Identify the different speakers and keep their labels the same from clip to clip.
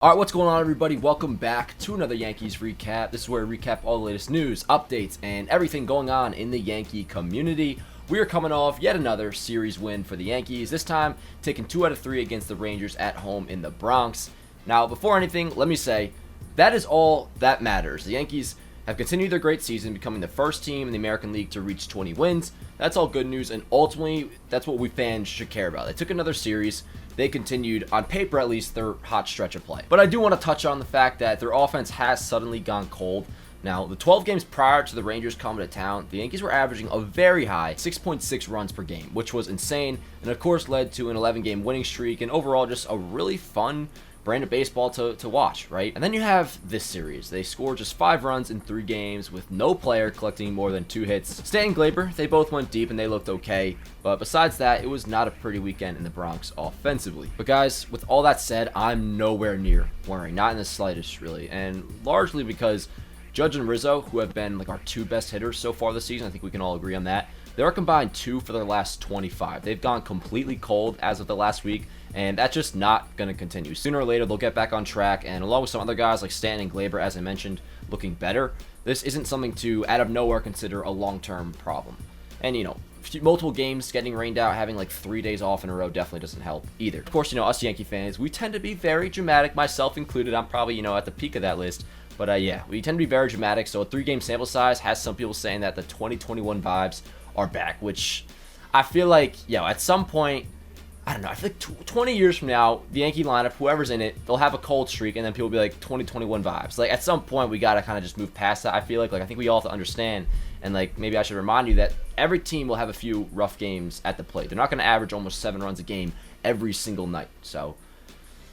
Speaker 1: Alright, what's going on, everybody? Welcome back to another Yankees Recap. This is where we recap all the latest news, updates, and everything going on in the Yankee community. We are coming off yet another series win for the Yankees, this time taking 2 out of 3 against the Rangers at home in the Bronx. Now, before anything, let me say, that is all that matters. The Yankees have continued their great season, becoming the first team in the American League to reach 20 wins. That's all good news, and ultimately, that's what we fans should care about. They took another series. They continued, on paper at least, their hot stretch of play. But I do want to touch on the fact that their offense has suddenly gone cold. Now, the 12 games prior to the Rangers coming to town, the Yankees were averaging a very high 6.6 runs per game, which was insane, and of course led to an 11-game winning streak, and overall just a really fun brand of baseball to watch, right? And then you have this series. They scored just 5 runs in 3 games with no player collecting more than 2 hits. Stan and Gleyber, they both went deep and they looked okay, but besides that, it was not a pretty weekend in the Bronx offensively. But guys, with all that said, I'm nowhere near worrying, not in the slightest really, and largely because Judge and Rizzo, who have been like our 2 best hitters so far this season, I think we can all agree on that, they're combined 2 for their last 25. They've gone completely cold as of the last week, and that's just not going to continue. Sooner or later, they'll get back on track, and along with some other guys like Stanton and Gleyber, as I mentioned, looking better, this isn't something to, out of nowhere, consider a long-term problem. And, you know, multiple games getting rained out, having like 3 days off in a row definitely doesn't help either. Of course, you know, us Yankee fans, we tend to be very dramatic, myself included. I'm probably, you know, at the peak of that list. But yeah, we tend to be very dramatic, so a 3-game sample size has some people saying that the 2021 vibes are back, which I feel like, at some point, I don't know, I feel like 20 years from now, the Yankee lineup, whoever's in it, they'll have a cold streak, and then people will be like, 2021 vibes. Like, at some point, we gotta kind of just move past that. I feel like I think we all have to understand, and like, maybe I should remind you that every team will have a few rough games at the plate. They're not gonna average almost 7 runs a game every single night, so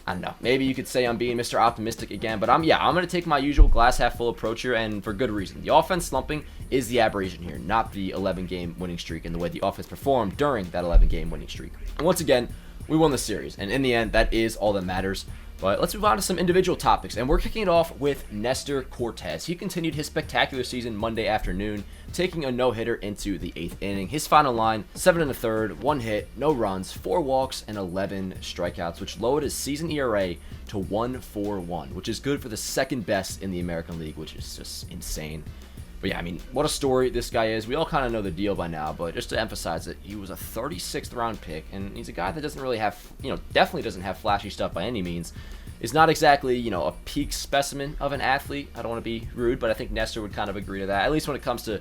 Speaker 1: I don't know. Maybe you could say I'm being Mr. Optimistic again, but I'm going to take my usual glass half full approach here, and for good reason. The offense slumping is the aberration here, not the 11-game winning streak and the way the offense performed during that 11-game winning streak. And once again, we won the series, and in the end, that is all that matters. But let's move on to some individual topics, and we're kicking it off with Nestor Cortes. He continued his spectacular season Monday afternoon, taking a no-hitter into the 8th inning. His final line, 7 1/3, 1 hit, no runs, 4 walks, and 11 strikeouts, which lowered his season ERA to 1.41, which is good for the second best in the American League, which is just insane. But yeah, I mean, what a story this guy is. We all kind of know the deal by now, but just to emphasize it, he was a 36th round pick, and he's a guy that doesn't really have, definitely doesn't have flashy stuff by any means. Is not exactly, a peak specimen of an athlete. I don't want to be rude, but I think Nestor would kind of agree to that. At least when it comes to,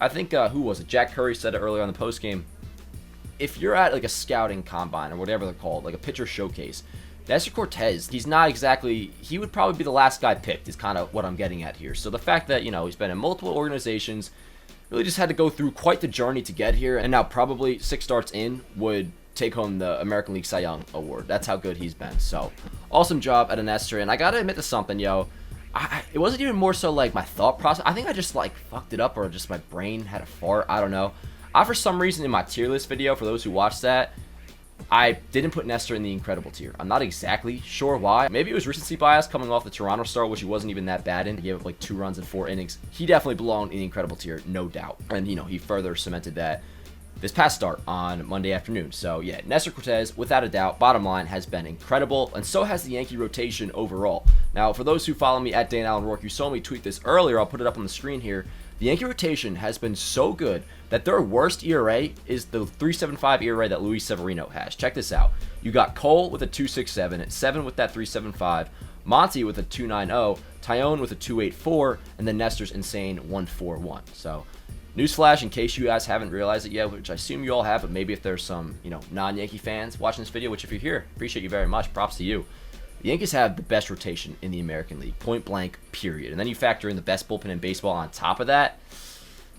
Speaker 1: I think, who was it? Jack Curry said it earlier on the postgame. If you're at like a scouting combine or whatever they're called, like a pitcher showcase, Nestor Cortes, he's not exactly, he would probably be the last guy picked is kind of what I'm getting at here. So the fact that, he's been in multiple organizations, really just had to go through quite the journey to get here, and now probably 6 starts in would take home the American League Cy Young Award. That's how good he's been. So awesome job at Nestor, and I gotta admit to something, it wasn't even more so like my thought process. I think I just like fucked it up, or just my brain had a fart. I don't know. For some reason in my tier list video, for those who watched that, I didn't put Nestor in the incredible tier. I'm not exactly sure why. Maybe it was recency bias coming off the Toronto start, which he wasn't even that bad in. He gave up like 2 runs in 4 innings. He definitely belonged in the incredible tier, no doubt. And, he further cemented that this past start on Monday afternoon. So yeah, Nestor Cortes, without a doubt, bottom line, has been incredible, and so has the Yankee rotation overall. Now, for those who follow me at Dane Allen Rourke, you saw me tweet this earlier. I'll put it up on the screen here. The Yankee rotation has been so good that their worst ERA is the 3.75 ERA that Luis Severino has. Check this out. You got Cole with a 2.67, 7 with that 3.75, Monty with a 2.90, Tyone with a 2.84, and then Nestor's insane 1.41. So, newsflash, in case you guys haven't realized it yet, which I assume you all have, but maybe if there's some, non-Yankee fans watching this video, which if you're here, appreciate you very much, props to you. The Yankees have the best rotation in the American League, point blank, period. And then you factor in the best bullpen in baseball on top of that.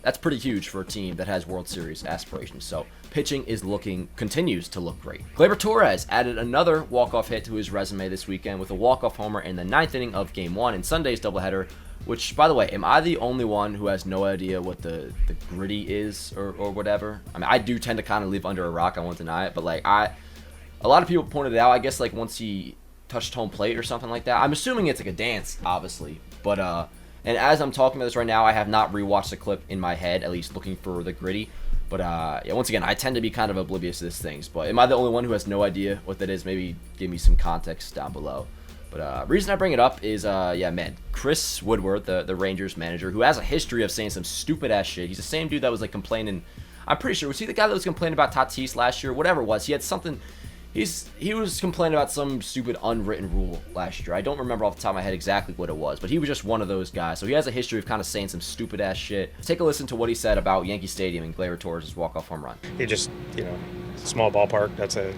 Speaker 1: That's pretty huge for a team that has World Series aspirations. So pitching continues to look great. Gleyber Torres added another walk-off hit to his resume this weekend with a walk-off homer in the 9th inning of Game 1 in Sunday's doubleheader, which, by the way, am I the only one who has no idea what the gritty is or whatever? I mean, I do tend to kind of live under a rock, I won't deny it, but a lot of people pointed it out, I guess, once he touched home plate or something like that. I'm assuming it's like a dance, obviously, but and as I'm talking about this right now, I have not rewatched the clip in my head, at least looking for the gritty. But yeah, once again, I tend to be kind of oblivious to these things. But am I the only one who has no idea what that is? Maybe give me some context down below. But reason I bring it up is, yeah, man, Chris Woodward, the Rangers manager, who has a history of saying some stupid-ass shit. He's the same dude that was, like, complaining. I'm pretty sure, was he the guy that was complaining about Tatis last year? Whatever it was. He had something. He was complaining about some stupid unwritten rule last year. I don't remember off the top of my head exactly what it was, but he was just one of those guys. So he has a history of kind of saying some stupid-ass shit. Take a listen to what he said about Yankee Stadium and Gleyber Torres' walk-off home run.
Speaker 2: He just, small ballpark, that's a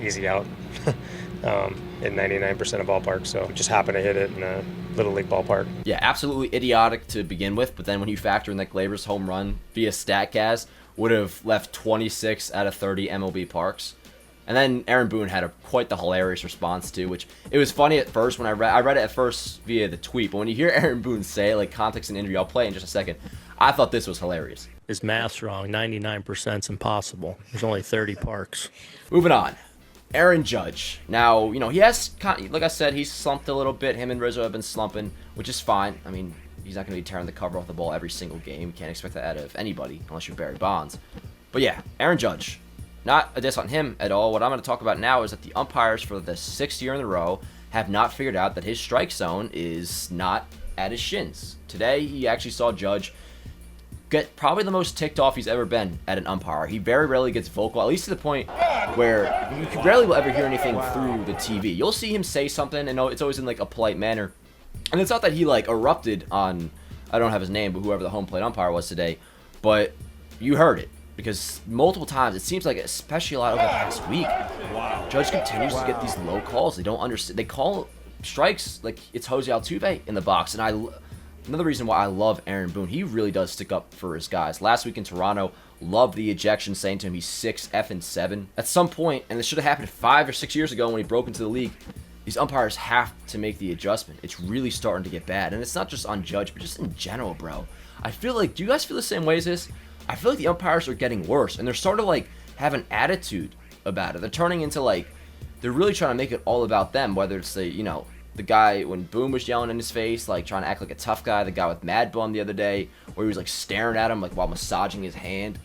Speaker 2: easy out in 99% of ballparks. So just happened to hit it in a Little League ballpark.
Speaker 1: Yeah, absolutely idiotic to begin with, but then when you factor in that Gleyber's home run via StatCast would have left 26 out of 30 MLB parks. And then Aaron Boone had quite the hilarious response too, which it was funny at first when I read it at first via the tweet, but when you hear Aaron Boone say, like, context and injury, I'll play in just a second, I thought this was hilarious.
Speaker 3: His math's wrong. 99% is impossible. There's only 30 parks.
Speaker 1: Moving on. Aaron Judge. Now, he has, like I said, he's slumped a little bit. Him and Rizzo have been slumping, which is fine. I mean, he's not going to be tearing the cover off the ball every single game. You can't expect that out of anybody unless you're Barry Bonds. But yeah, Aaron Judge. Not a diss on him at all. What I'm going to talk about now is that the umpires for the 6th year in a row have not figured out that his strike zone is not at his shins. Today, he actually saw Judge get probably the most ticked off he's ever been at an umpire. He very rarely gets vocal, at least to the point where you rarely will ever hear anything through the TV. You'll see him say something, and it's always in, like, a polite manner. And it's not that he, like, erupted on, I don't have his name, but whoever the home plate umpire was today, but you heard it. Because multiple times, it seems like, especially a lot over the past week, Judge continues to get these low calls. They don't understand. They call strikes like it's Jose Altuve in the box. And another reason why I love Aaron Boone, he really does stick up for his guys. Last week in Toronto, loved the ejection, saying to him he's 6'7". At some point, and this should have happened 5 or 6 years ago when he broke into the league, these umpires have to make the adjustment. It's really starting to get bad. And it's not just on Judge, but just in general, bro. I feel like, do you guys feel the same way as this? I feel like the umpires are getting worse, and they're starting to, like, have an attitude about it. They're turning into, like, they're really trying to make it all about them, whether it's, the guy when Boone was yelling in his face, like, trying to act like a tough guy, the guy with Mad Bum the other day, where he was, like, staring at him, like, while massaging his hand.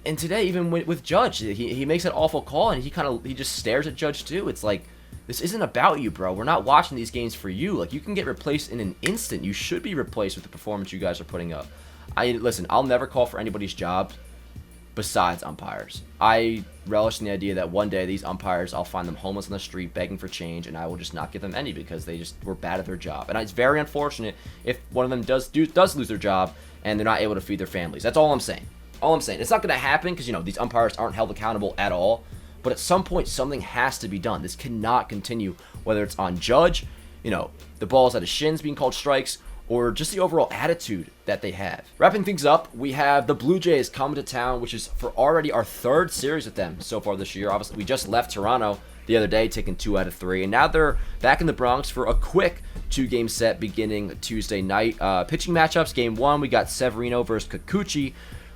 Speaker 1: And today, even with Judge, he makes an awful call, and he just stares at Judge, too. It's like, this isn't about you, bro. We're not watching these games for you. Like, you can get replaced in an instant. You should be replaced with the performance you guys are putting up. Listen, I'll never call for anybody's job besides umpires. I relish in the idea that one day these umpires, I'll find them homeless on the street begging for change, and I will just not give them any because they just were bad at their job. And it's very unfortunate if one of them does lose their job and they're not able to feed their families. That's all I'm saying. It's not going to happen because, these umpires aren't held accountable at all. But at some point, something has to be done. This cannot continue, whether it's on Judge, the balls at his shins being called strikes, or just the overall attitude that they have. Wrapping things up, we have the Blue Jays coming to town, which is for already our 3rd series with them so far this year. Obviously, we just left Toronto the other day, taking 2 out of 3, and now they're back in the Bronx for a quick 2-game set beginning Tuesday night. Pitching matchups, Game 1, we got Severino versus Kikuchi,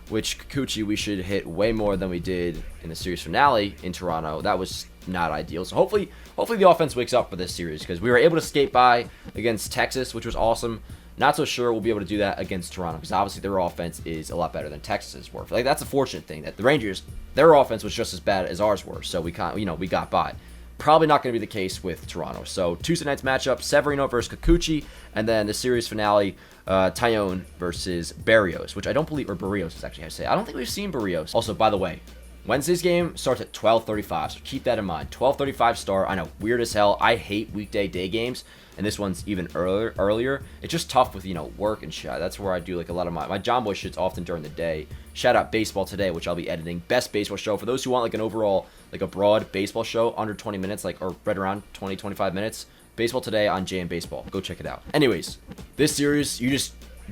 Speaker 1: which Kikuchi we should hit way more than we did in the series finale in Toronto. That was not ideal. So hopefully the offense wakes up for this series, because we were able to skate by against Texas, which was awesome. Not so sure we'll be able to do that against Toronto, because obviously their offense is a lot better than Texas's were. Like, that's a fortunate thing that the Rangers, their offense was just as bad as ours were, so we got by. Probably not going to be the case with Toronto. So Tuesday night's matchup, Severino versus Kikuchi, and then the series finale, Tyone versus Barrios, which I don't believe, or Barrios is actually how to say it. I don't think we've seen Barrios. Also, by the way, Wednesday's game starts at 12:35, so keep that in mind. 12:35 start. I know, weird as hell. I hate weekday day games, and this one's even earlier. It's just tough with, work and shit. That's where I do, like, a lot of my John Boy shit's often during the day. Shout out Baseball Today, which I'll be editing. Best baseball show. For those who want, like, an overall, like, a broad baseball show, under 20 minutes, like, or right around 20, 25 minutes. Baseball Today on JM Baseball. Go check it out. Anyways, this series,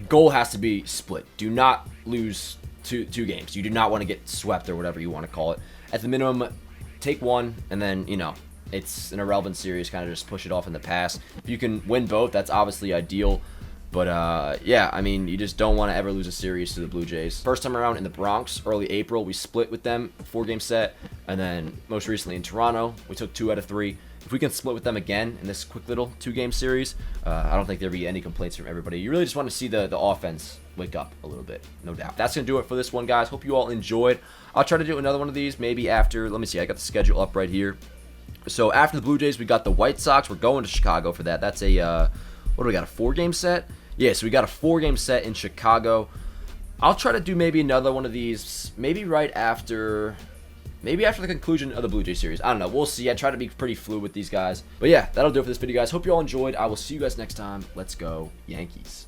Speaker 1: goal has to be split. Do not lose two games. You do not want to get swept or whatever you want to call it. At the minimum, take one, and then, it's an irrelevant series, kind of just push it off in the past. If you can win both, that's obviously ideal. But, yeah, I mean, you just don't want to ever lose a series to the Blue Jays. First time around in the Bronx, early April, we split with them, 4-game set. And then most recently in Toronto, we took 2 out of 3. If we can split with them again in this quick little 2-game series, I don't think there'll be any complaints from everybody. You really just want to see the offense wake up a little bit, no doubt. That's going to do it for this one, guys. Hope you all enjoyed. I'll try to do another one of these maybe after, let me see, I got the schedule up right here. So after the Blue Jays, we got the White Sox. We're going to Chicago for that. That's a, what do we got, a 4-game set? Yeah, so we got a 4-game set in Chicago. I'll try to do maybe another one of these, maybe after the conclusion of the Blue Jay series. I don't know. We'll see. I try to be pretty fluid with these guys. But yeah, that'll do it for this video, guys. Hope you all enjoyed. I will see you guys next time. Let's go, Yankees.